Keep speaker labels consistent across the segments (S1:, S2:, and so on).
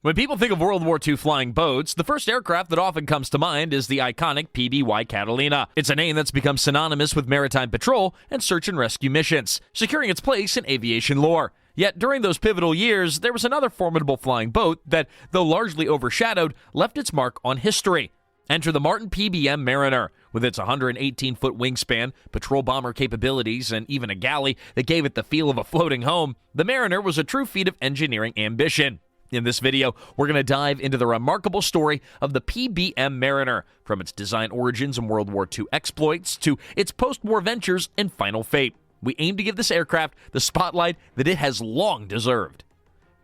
S1: When people think of World War II flying boats, the first aircraft that often comes to mind is the iconic PBY Catalina. It's a name that's become synonymous with maritime patrol and search and rescue missions, securing its place in aviation lore. Yet during those pivotal years, there was another formidable flying boat that, though largely overshadowed, left its mark on history. Enter the Martin PBM Mariner. With its 118-foot wingspan, patrol bomber capabilities, and even a galley that gave it the feel of a floating home, the Mariner was a true feat of engineering ambition. In this video, we're going to dive into the remarkable story of the PBM Mariner, from its design origins and World War II exploits to its post-war ventures and final fate. We aim to give this aircraft the spotlight that it has long deserved.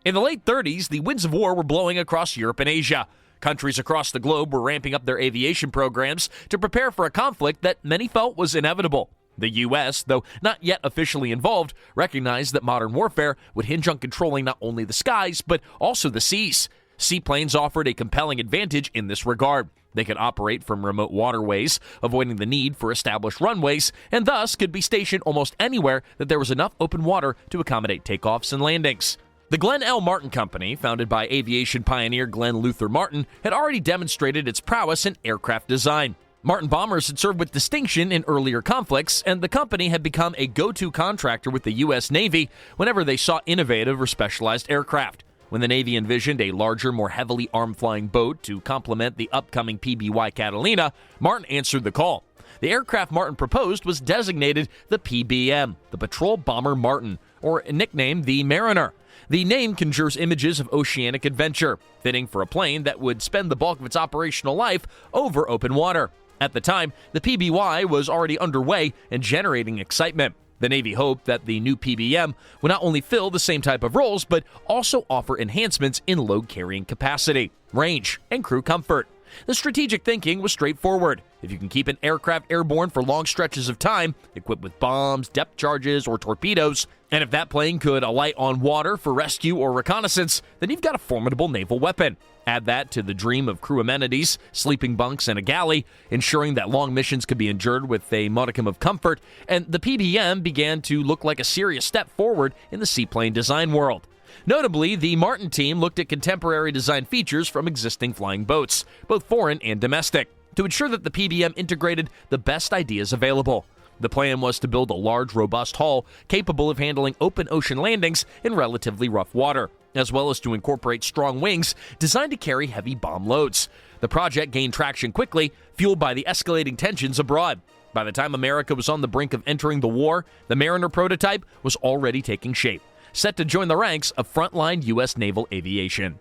S1: In the late 30s, the winds of war were blowing across Europe and Asia. Countries across the globe were ramping up their aviation programs to prepare for a conflict that many felt was inevitable. The U.S., though not yet officially involved, recognized that modern warfare would hinge on controlling not only the skies, but also the seas. Seaplanes offered a compelling advantage in this regard. They could operate from remote waterways, avoiding the need for established runways, and thus could be stationed almost anywhere that there was enough open water to accommodate takeoffs and landings. The Glenn L. Martin Company, founded by aviation pioneer Glenn Luther Martin, had already demonstrated its prowess in aircraft design. Martin bombers had served with distinction in earlier conflicts, and the company had become a go-to contractor with the U.S. Navy whenever they sought innovative or specialized aircraft. When the Navy envisioned a larger, more heavily armed flying boat to complement the upcoming PBY Catalina, Martin answered the call. The aircraft Martin proposed was designated the PBM, the Patrol Bomber Martin, or nicknamed the Mariner. The name conjures images of oceanic adventure, fitting for a plane that would spend the bulk of its operational life over open water. At the time, the PBY was already underway and generating excitement. The Navy hoped that the new PBM would not only fill the same type of roles, but also offer enhancements in load-carrying capacity, range, and crew comfort. The strategic thinking was straightforward. If you can keep an aircraft airborne for long stretches of time, equipped with bombs, depth charges, or torpedoes, and if that plane could alight on water for rescue or reconnaissance, then you've got a formidable naval weapon. Add that to the dream of crew amenities, sleeping bunks, and a galley, ensuring that long missions could be endured with a modicum of comfort, and the PBM began to look like a serious step forward in the seaplane design world. Notably, the Martin team looked at contemporary design features from existing flying boats, both foreign and domestic, to ensure that the PBM integrated the best ideas available. The plan was to build a large, robust hull capable of handling open ocean landings in relatively rough water, as well as to incorporate strong wings designed to carry heavy bomb loads. The project gained traction quickly, fueled by the escalating tensions abroad. By the time America was on the brink of entering the war, the Mariner prototype was already taking shape, set to join the ranks of frontline U.S. naval aviation.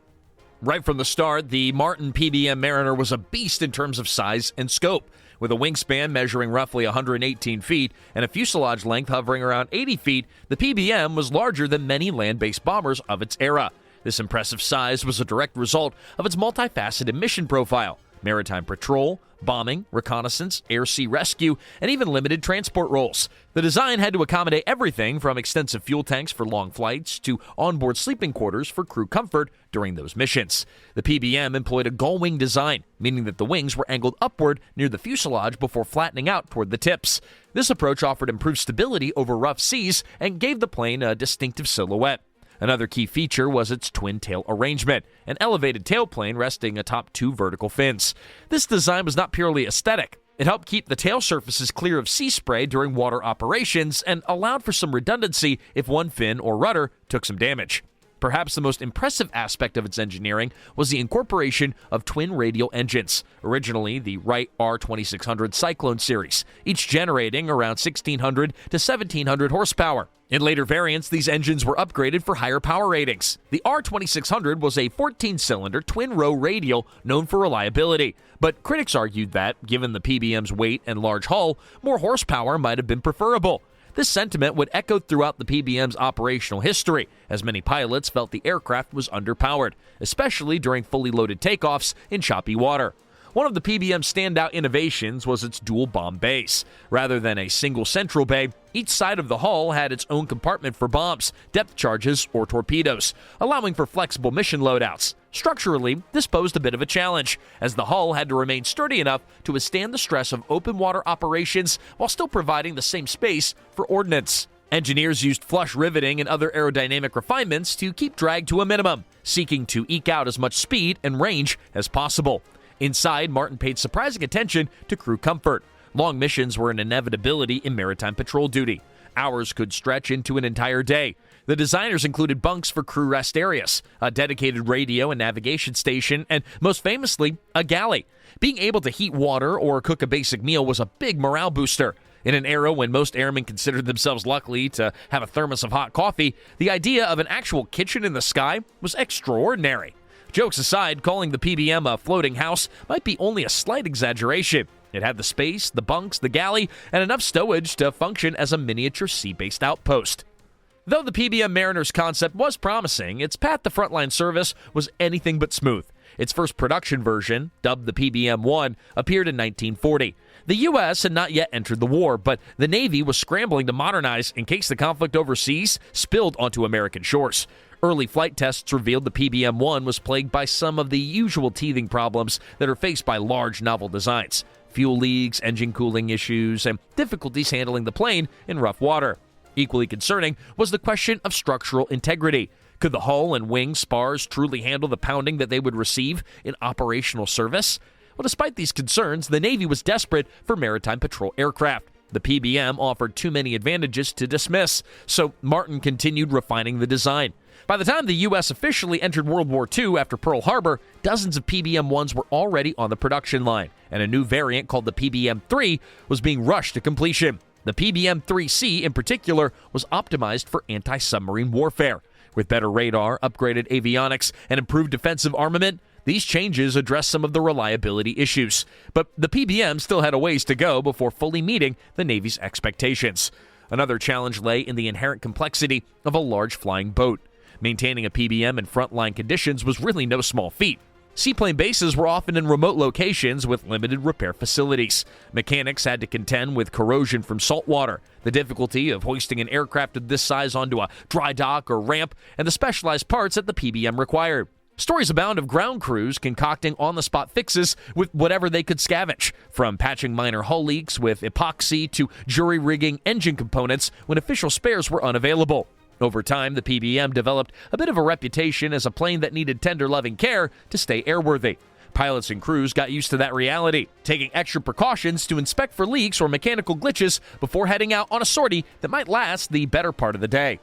S1: Right from the start, the Martin PBM Mariner was a beast in terms of size and scope. With a wingspan measuring roughly 118 feet and a fuselage length hovering around 80 feet, the PBM was larger than many land-based bombers of its era. This impressive size was a direct result of its multifaceted mission profile: maritime patrol, bombing, reconnaissance, air-sea rescue, and even limited transport roles. The design had to accommodate everything from extensive fuel tanks for long flights to onboard sleeping quarters for crew comfort during those missions. The PBM employed a gull wing design, meaning that the wings were angled upward near the fuselage before flattening out toward the tips. This approach offered improved stability over rough seas and gave the plane a distinctive silhouette. Another key feature was its twin-tail arrangement, an elevated tailplane resting atop two vertical fins. This design was not purely aesthetic. It helped keep the tail surfaces clear of sea spray during water operations and allowed for some redundancy if one fin or rudder took some damage. Perhaps the most impressive aspect of its engineering was the incorporation of twin radial engines, originally the Wright R2600 Cyclone series, each generating around 1,600 to 1,700 horsepower. In later variants, these engines were upgraded for higher power ratings. The R2600 was a 14-cylinder twin-row radial known for reliability, but critics argued that, given the PBM's weight and large hull, more horsepower might have been preferable. This sentiment would echo throughout the PBM's operational history, as many pilots felt the aircraft was underpowered, especially during fully loaded takeoffs in choppy water. One of the PBM's standout innovations was its dual bomb base. Rather than a single central bay, each side of the hull had its own compartment for bombs, depth charges, or torpedoes, allowing for flexible mission loadouts. Structurally, this posed a bit of a challenge, as the hull had to remain sturdy enough to withstand the stress of open water operations while still providing the same space for ordnance. Engineers used flush riveting and other aerodynamic refinements to keep drag to a minimum, seeking to eke out as much speed and range as possible. Inside, Martin paid surprising attention to crew comfort. Long missions were an inevitability in maritime patrol duty. Hours could stretch into an entire day. The designers included bunks for crew rest areas, a dedicated radio and navigation station, and most famously, a galley. Being able to heat water or cook a basic meal was a big morale booster. In an era when most airmen considered themselves lucky to have a thermos of hot coffee, the idea of an actual kitchen in the sky was extraordinary. Jokes aside, calling the PBM a floating house might be only a slight exaggeration. It had the space, the bunks, the galley, and enough stowage to function as a miniature sea-based outpost. Though the PBM Mariner's concept was promising, its path to frontline service was anything but smooth. Its first production version, dubbed the PBM-1, appeared in 1940. The U.S. had not yet entered the war, but the Navy was scrambling to modernize in case the conflict overseas spilled onto American shores. Early flight tests revealed the PBM-1 was plagued by some of the usual teething problems that are faced by large novel designs: fuel leaks, engine cooling issues, and difficulties handling the plane in rough water. Equally concerning was the question of structural integrity. Could the hull and wing spars truly handle the pounding that they would receive in operational service? Well, despite these concerns, the Navy was desperate for maritime patrol aircraft. The PBM offered too many advantages to dismiss, so Martin continued refining the design. By the time the U.S. officially entered World War II after Pearl Harbor, dozens of PBM-1s were already on the production line, and a new variant called the PBM-3 was being rushed to completion. The PBM-3C, in particular, was optimized for anti-submarine warfare. With better radar, upgraded avionics, and improved defensive armament, these changes address some of the reliability issues. But the PBM still had a ways to go before fully meeting the Navy's expectations. Another challenge lay in the inherent complexity of a large flying boat. Maintaining a PBM in frontline conditions was really no small feat. Seaplane bases were often in remote locations with limited repair facilities. Mechanics had to contend with corrosion from salt water, the difficulty of hoisting an aircraft of this size onto a dry dock or ramp, and the specialized parts that the PBM required. Stories abound of ground crews concocting on-the-spot fixes with whatever they could scavenge, from patching minor hull leaks with epoxy to jury-rigging engine components when official spares were unavailable. Over time, the PBM developed a bit of a reputation as a plane that needed tender, loving care to stay airworthy. Pilots and crews got used to that reality, taking extra precautions to inspect for leaks or mechanical glitches before heading out on a sortie that might last the better part of the day.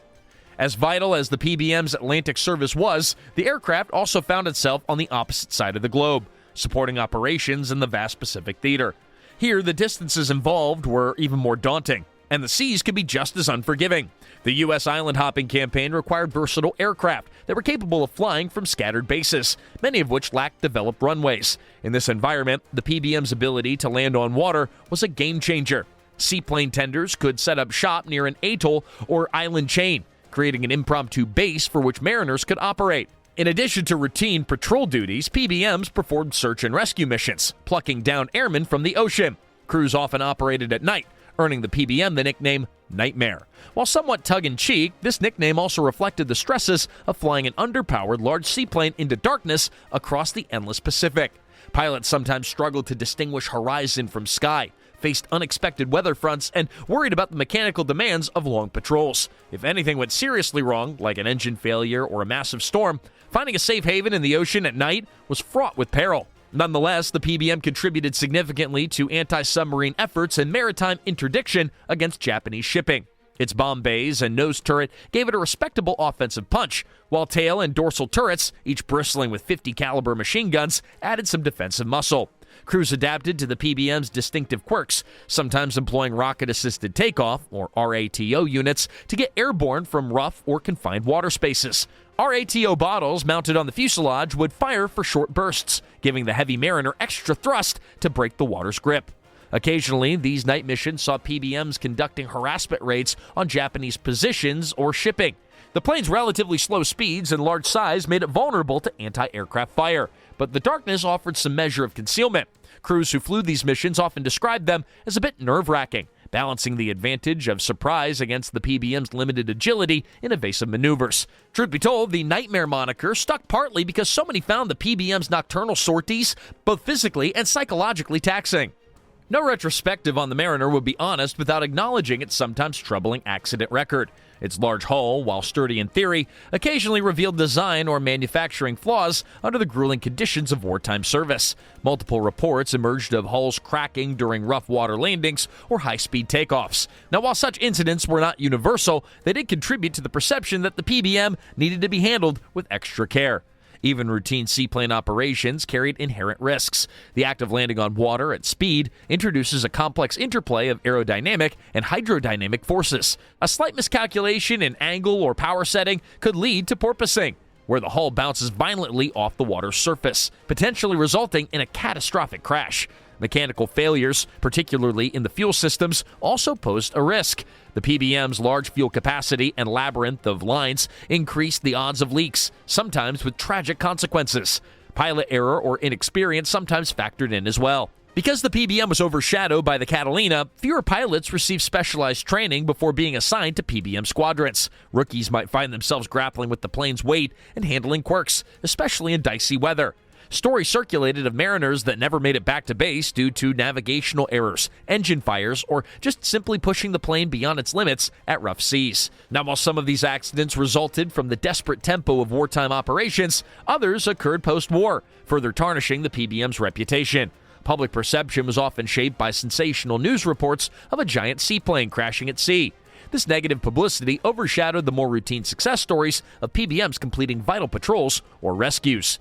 S1: As vital as the PBM's Atlantic service was, the aircraft also found itself on the opposite side of the globe, supporting operations in the vast Pacific theater. Here, the distances involved were even more daunting, and the seas could be just as unforgiving. The U.S. island-hopping campaign required versatile aircraft that were capable of flying from scattered bases, many of which lacked developed runways. In this environment, the PBM's ability to land on water was a game-changer. Seaplane tenders could set up shop near an atoll or island chain, creating an impromptu base for which mariners could operate. In addition to routine patrol duties, PBMs performed search and rescue missions, plucking down airmen from the ocean. Crews often operated at night, earning the PBM the nickname Nightmare. While somewhat tongue-in-cheek, this nickname also reflected the stresses of flying an underpowered large seaplane into darkness across the endless Pacific. Pilots sometimes struggled to distinguish horizon from sky, faced unexpected weather fronts, and worried about the mechanical demands of long patrols. If anything went seriously wrong, like an engine failure or a massive storm, finding a safe haven in the ocean at night was fraught with peril. Nonetheless, the PBM contributed significantly to anti-submarine efforts and maritime interdiction against Japanese shipping. Its bomb bays and nose turret gave it a respectable offensive punch, while tail and dorsal turrets, each bristling with 50 caliber machine guns, added some defensive muscle. Crews adapted to the PBM's distinctive quirks, sometimes employing rocket-assisted takeoff, or RATO units, to get airborne from rough or confined water spaces. RATO bottles mounted on the fuselage would fire for short bursts, giving the heavy mariner extra thrust to break the water's grip. Occasionally, these night missions saw PBMs conducting harassment raids on Japanese positions or shipping. The plane's relatively slow speeds and large size made it vulnerable to anti-aircraft fire, but the darkness offered some measure of concealment. Crews who flew these missions often described them as a bit nerve-wracking, balancing the advantage of surprise against the PBM's limited agility in evasive maneuvers. Truth be told, the Nightmare moniker stuck partly because so many found the PBM's nocturnal sorties both physically and psychologically taxing. No retrospective on the Mariner would be honest without acknowledging its sometimes troubling accident record. Its large hull, while sturdy in theory, occasionally revealed design or manufacturing flaws under the grueling conditions of wartime service. Multiple reports emerged of hulls cracking during rough water landings or high-speed takeoffs. Now, while such incidents were not universal, they did contribute to the perception that the PBM needed to be handled with extra care. Even routine seaplane operations carried inherent risks. The act of landing on water at speed introduces a complex interplay of aerodynamic and hydrodynamic forces. A slight miscalculation in angle or power setting could lead to porpoising, where the hull bounces violently off the water's surface, potentially resulting in a catastrophic crash. Mechanical failures, particularly in the fuel systems, also posed a risk. The PBM's large fuel capacity and labyrinth of lines increased the odds of leaks, sometimes with tragic consequences. Pilot error or inexperience sometimes factored in as well. Because the PBM was overshadowed by the Catalina, fewer pilots received specialized training before being assigned to PBM squadrons. Rookies might find themselves grappling with the plane's weight and handling quirks, especially in dicey weather. Stories circulated of mariners that never made it back to base due to navigational errors, engine fires, or just simply pushing the plane beyond its limits at rough seas. Now, while some of these accidents resulted from the desperate tempo of wartime operations, others occurred post-war, further tarnishing the PBM's reputation. Public perception was often shaped by sensational news reports of a giant seaplane crashing at sea. This negative publicity overshadowed the more routine success stories of PBMs completing vital patrols or rescues.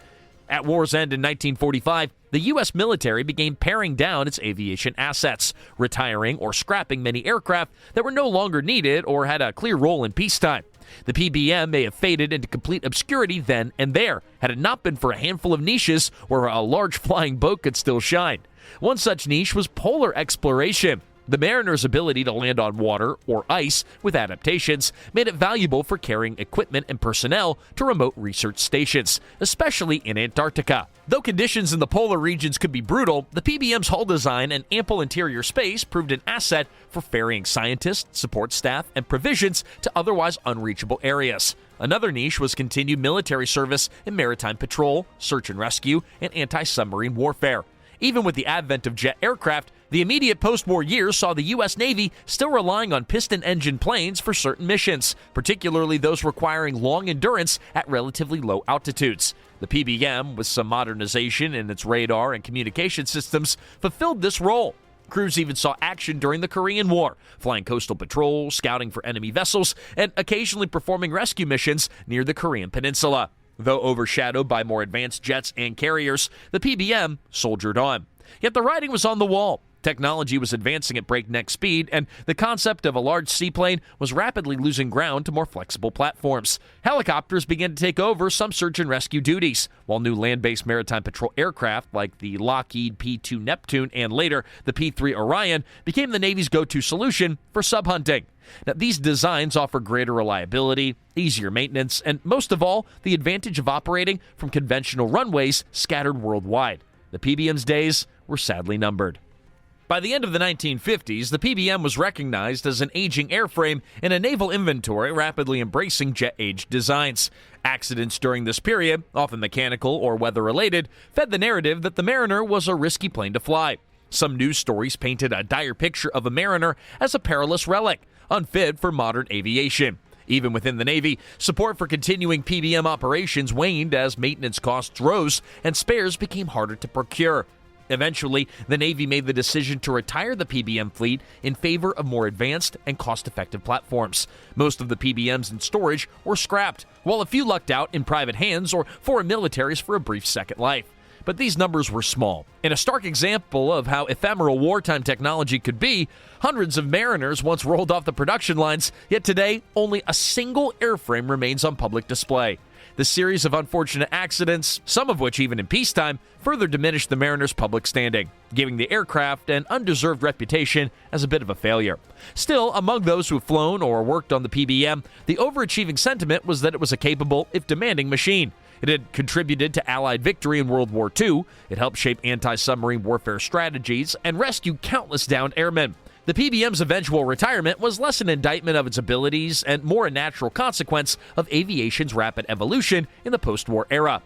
S1: At war's end in 1945, the U.S. military began paring down its aviation assets, retiring or scrapping many aircraft that were no longer needed or had a clear role in peacetime. The PBM may have faded into complete obscurity then and there, had it not been for a handful of niches where a large flying boat could still shine. One such niche was polar exploration. The Mariner's ability to land on water or ice with adaptations made it valuable for carrying equipment and personnel to remote research stations, especially in Antarctica. Though conditions in the polar regions could be brutal, the PBM's hull design and ample interior space proved an asset for ferrying scientists, support staff, and provisions to otherwise unreachable areas. Another niche was continued military service in maritime patrol, search and rescue, and anti-submarine warfare. Even with the advent of jet aircraft, the immediate post-war years saw the U.S. Navy still relying on piston-engine planes for certain missions, particularly those requiring long endurance at relatively low altitudes. The PBM, with some modernization in its radar and communication systems, fulfilled this role. Crews even saw action during the Korean War, flying coastal patrols, scouting for enemy vessels, and occasionally performing rescue missions near the Korean Peninsula. Though overshadowed by more advanced jets and carriers, the PBM soldiered on. Yet the writing was on the wall. Technology was advancing at breakneck speed, and the concept of a large seaplane was rapidly losing ground to more flexible platforms. Helicopters began to take over some search and rescue duties, while new land-based maritime patrol aircraft like the Lockheed P-2 Neptune and later the P-3 Orion became the Navy's go-to solution for sub-hunting. Now, these designs offer greater reliability, easier maintenance, and most of all, the advantage of operating from conventional runways scattered worldwide. The PBM's days were sadly numbered. By the end of the 1950s, the PBM was recognized as an aging airframe in a naval inventory rapidly embracing jet-age designs. Accidents during this period, often mechanical or weather-related, fed the narrative that the Mariner was a risky plane to fly. Some news stories painted a dire picture of a Mariner as a perilous relic, unfit for modern aviation. Even within the Navy, support for continuing PBM operations waned as maintenance costs rose and spares became harder to procure. Eventually, the Navy made the decision to retire the PBM fleet in favor of more advanced and cost-effective platforms. Most of the PBMs in storage were scrapped, while a few lucked out in private hands or foreign militaries for a brief second life. But these numbers were small. In a stark example of how ephemeral wartime technology could be, hundreds of Mariners once rolled off the production lines, yet today only a single airframe remains on public display. The series of unfortunate accidents, some of which even in peacetime, further diminished the Mariner's public standing, giving the aircraft an undeserved reputation as a bit of a failure. Still, among those who have flown or worked on the PBM, the overachieving sentiment was that it was a capable, if demanding, machine. It had contributed to Allied victory in World War II, it helped shape anti-submarine warfare strategies, and rescue countless downed airmen. The PBM's eventual retirement was less an indictment of its abilities and more a natural consequence of aviation's rapid evolution in the post-war era.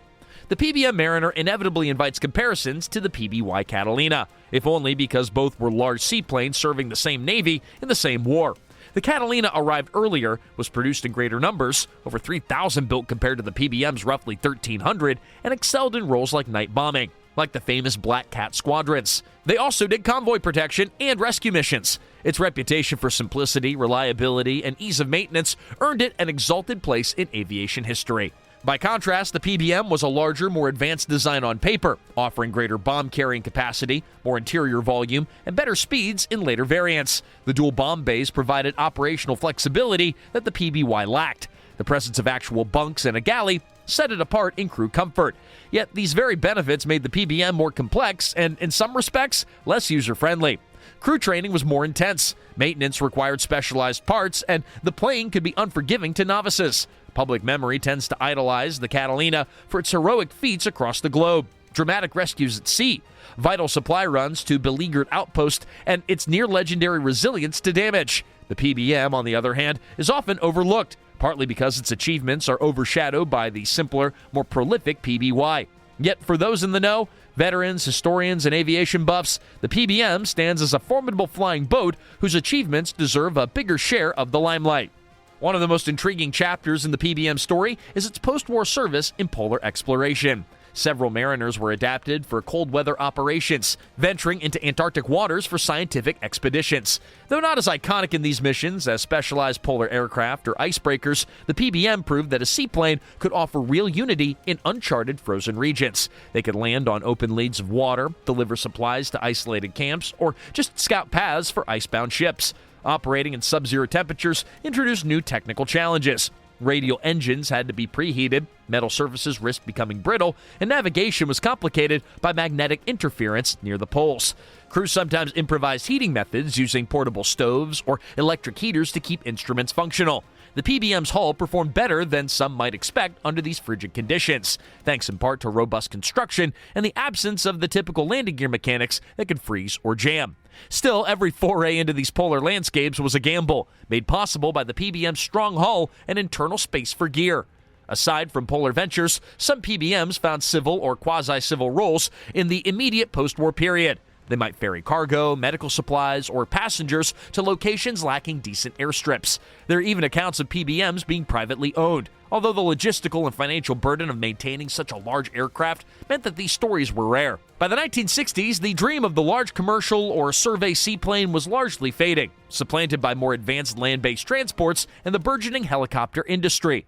S1: the PBM Mariner inevitably invites comparisons to the PBY Catalina, if only because both were large seaplanes serving the same Navy in the same war. The Catalina arrived earlier, was produced in greater numbers, over 3,000 built compared to the PBM's roughly 1,300, and excelled in roles like night bombing, like the famous Black Cat squadrons. They also did convoy protection and rescue missions. Its reputation for simplicity, reliability, and ease of maintenance earned it an exalted place in aviation history. By contrast, the PBM was a larger, more advanced design on paper, offering greater bomb carrying capacity, more interior volume, and better speeds in later variants. The dual bomb bays provided operational flexibility that the PBY lacked. The presence of actual bunks and a galley set it apart in crew comfort. Yet these very benefits made the PBM more complex and, in some respects, less user-friendly. Crew training was more intense, maintenance required specialized parts, and the plane could be unforgiving to novices. Public memory tends to idolize the Catalina for its heroic feats across the globe, dramatic rescues at sea, vital supply runs to beleaguered outposts, and its near-legendary resilience to damage. The PBM, on the other hand, is often overlooked, partly because its achievements are overshadowed by the simpler, more prolific PBY. Yet for those in the know, veterans, historians, and aviation buffs, the PBM stands as a formidable flying boat whose achievements deserve a bigger share of the limelight. One of the most intriguing chapters in the PBM story is its post-war service in polar exploration. Several mariners were adapted for cold weather operations, venturing into Antarctic waters for scientific expeditions. Though not as iconic in these missions as specialized polar aircraft or icebreakers, the PBM proved that a seaplane could offer real unity in uncharted frozen regions. They could land on open leads of water, deliver supplies to isolated camps, or just scout paths for icebound ships. Operating in sub-zero temperatures introduced new technical challenges. Radial engines had to be preheated, metal surfaces risked becoming brittle, and navigation was complicated by magnetic interference near the poles. Crews sometimes improvised heating methods using portable stoves or electric heaters to keep instruments functional. The PBM's hull performed better than some might expect under these frigid conditions, thanks in part to robust construction and the absence of the typical landing gear mechanics that could freeze or jam. Still, every foray into these polar landscapes was a gamble, made possible by the PBM's strong hull and internal space for gear. Aside from polar ventures, some PBMs found civil or quasi-civil roles in the immediate post-war period. They might ferry cargo, medical supplies, or passengers to locations lacking decent airstrips. There are even accounts of PBMs being privately owned, although the logistical and financial burden of maintaining such a large aircraft meant that these stories were rare. By the 1960s, the dream of the large commercial or survey seaplane was largely fading, supplanted by more advanced land-based transports and the burgeoning helicopter industry.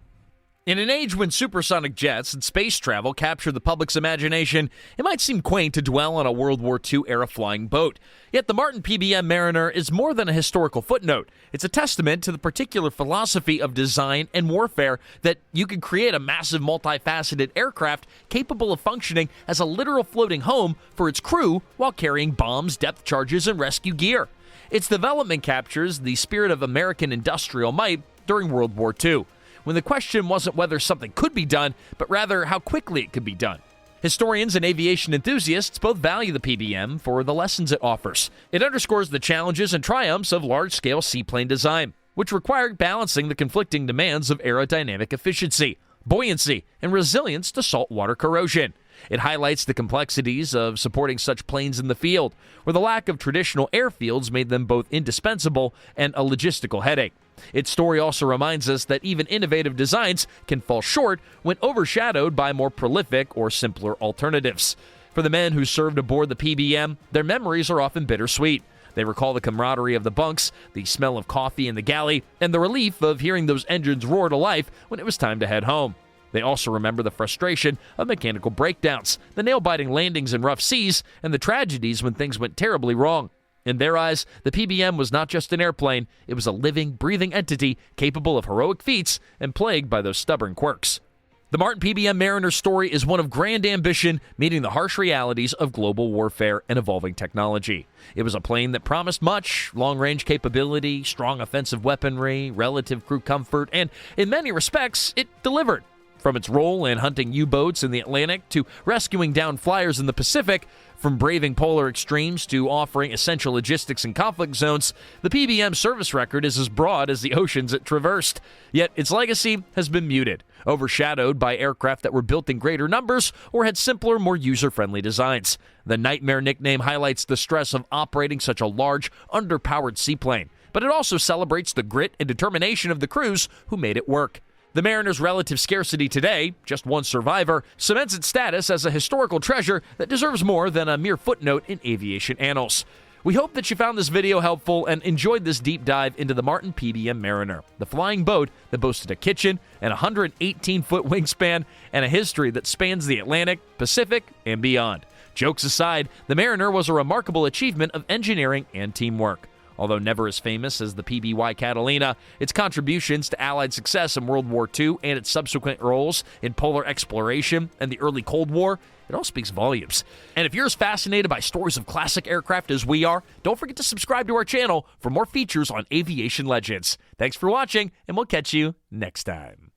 S1: In an age when supersonic jets and space travel capture the public's imagination, it might seem quaint to dwell on a World War II-era flying boat. Yet the Martin PBM Mariner is more than a historical footnote. It's a testament to the particular philosophy of design and warfare that you can create a massive, multifaceted aircraft capable of functioning as a literal floating home for its crew while carrying bombs, depth charges, and rescue gear. Its development captures the spirit of American industrial might during World War II, when the question wasn't whether something could be done, but rather how quickly it could be done. Historians and aviation enthusiasts both value the PBM for the lessons it offers. It underscores the challenges and triumphs of large-scale seaplane design, which required balancing the conflicting demands of aerodynamic efficiency, buoyancy, and resilience to saltwater corrosion. It highlights the complexities of supporting such planes in the field, where the lack of traditional airfields made them both indispensable and a logistical headache. Its story also reminds us that even innovative designs can fall short when overshadowed by more prolific or simpler alternatives. For the men who served aboard the PBM, their memories are often bittersweet. They recall the camaraderie of the bunks, the smell of coffee in the galley, and the relief of hearing those engines roar to life when it was time to head home. They also remember the frustration of mechanical breakdowns, the nail-biting landings in rough seas, and the tragedies when things went terribly wrong. In their eyes, the PBM was not just an airplane, it was a living, breathing entity capable of heroic feats and plagued by those stubborn quirks. The Martin PBM Mariner's story is one of grand ambition meeting the harsh realities of global warfare and evolving technology. It was a plane that promised much: long-range capability, strong offensive weaponry, relative crew comfort, and in many respects, it delivered. From its role in hunting U-boats in the Atlantic to rescuing downed flyers in the Pacific, from braving polar extremes to offering essential logistics in conflict zones, the PBM service record is as broad as the oceans it traversed. Yet its legacy has been muted, overshadowed by aircraft that were built in greater numbers or had simpler, more user-friendly designs. The Nightmare nickname highlights the stress of operating such a large, underpowered seaplane, but it also celebrates the grit and determination of the crews who made it work. The Mariner's relative scarcity today, just one survivor, cements its status as a historical treasure that deserves more than a mere footnote in aviation annals. We hope that you found this video helpful and enjoyed this deep dive into the Martin PBM Mariner, the flying boat that boasted a kitchen, an 118-foot wingspan, and a history that spans the Atlantic, Pacific, and beyond. Jokes aside, the Mariner was a remarkable achievement of engineering and teamwork. Although never as famous as the PBY Catalina, its contributions to Allied success in World War II and its subsequent roles in polar exploration and the early Cold War, it all speaks volumes. And if you're as fascinated by stories of classic aircraft as we are, don't forget to subscribe to our channel for more features on aviation legends. Thanks for watching, and we'll catch you next time.